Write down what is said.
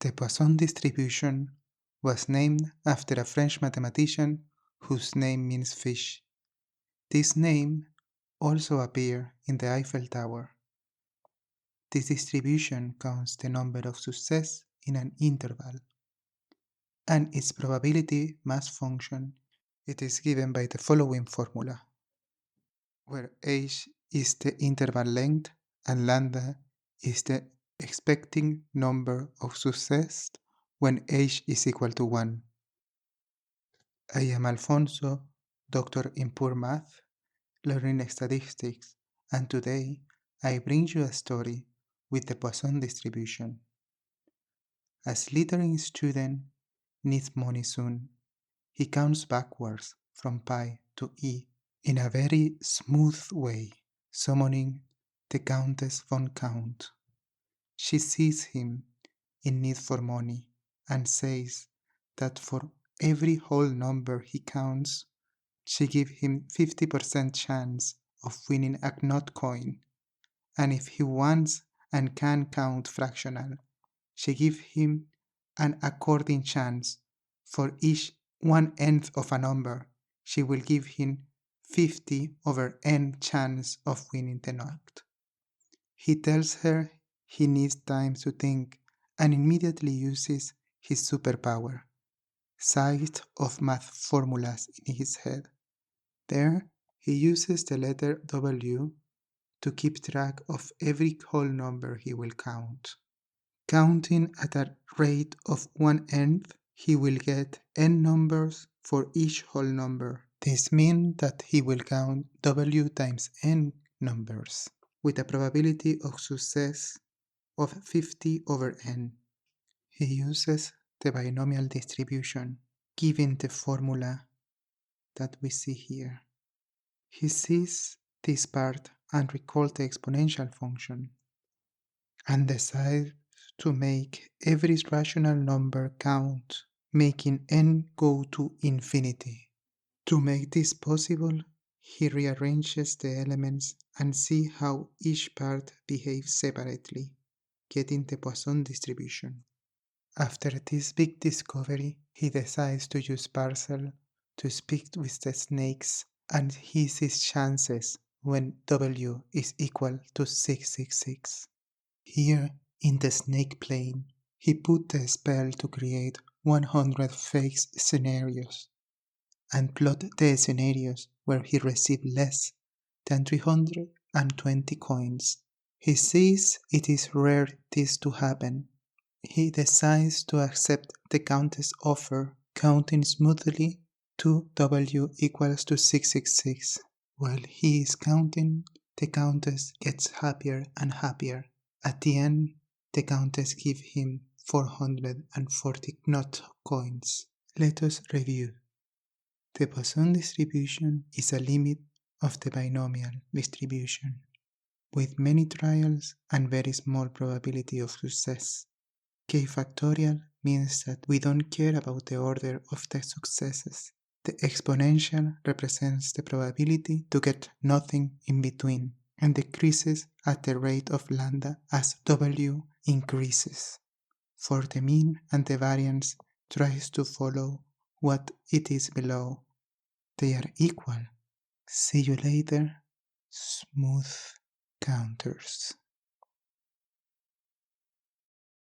The Poisson Distribution was named after a French mathematician whose name means fish. This name also appears in the Eiffel Tower. This distribution counts the number of successes in an interval, and its probability mass function is given by the following formula, where h is the interval length and lambda is the expected number of successes when h is equal to 1. I am Alfonso, doctor in pure math, learning statistics, and today I bring you a story with the Poisson distribution. A slithering student needs money soon. He counts backwards from pi to e in a very smooth way, summoning the Countess von Count. She sees him in need for money and says that for every whole number he counts, she gives him 50% chance of winning a knot coin, and if he wants and can count fractional, she gives him an according chance. For each 1/n of a number, she will give him 50/n chance of winning the knot. He tells her he needs time to think and immediately uses his superpower, sight of math formulas in his head. There, he uses the letter W to keep track of every whole number he will count. Counting at a rate of 1/n, he will get n numbers for each whole number. This means that he will count W times n numbers, with a probability of success of 50/n. He uses the binomial distribution, given the formula that we see here. He sees this part and recalls the exponential function, and decides to make every rational number count, making n go to infinity. To make this possible, he rearranges the elements and sees how each part behaves separately, getting the Poisson distribution. After this big discovery, he decides to use parcel to speak with the snakes, and he sees chances when W is equal to 666. Here, in the snake plane, he put the spell to create 100 fake scenarios and plot the scenarios where he received less than 320 coins. He sees it is rare this to happen. He decides to accept the Countess' offer, counting smoothly to W equals to 666. While he is counting, the Countess gets happier and happier. At the end, the Countess gives him 440 knot coins. Let us review. The Poisson distribution is a limit of the binomial distribution, with many trials and very small probability of success. K factorial means that we don't care about the order of the successes. The exponential represents the probability to get nothing in between and decreases at the rate of lambda as W increases. For the mean and the variance tries to follow what it is below. They are equal. See you later, smooth counters.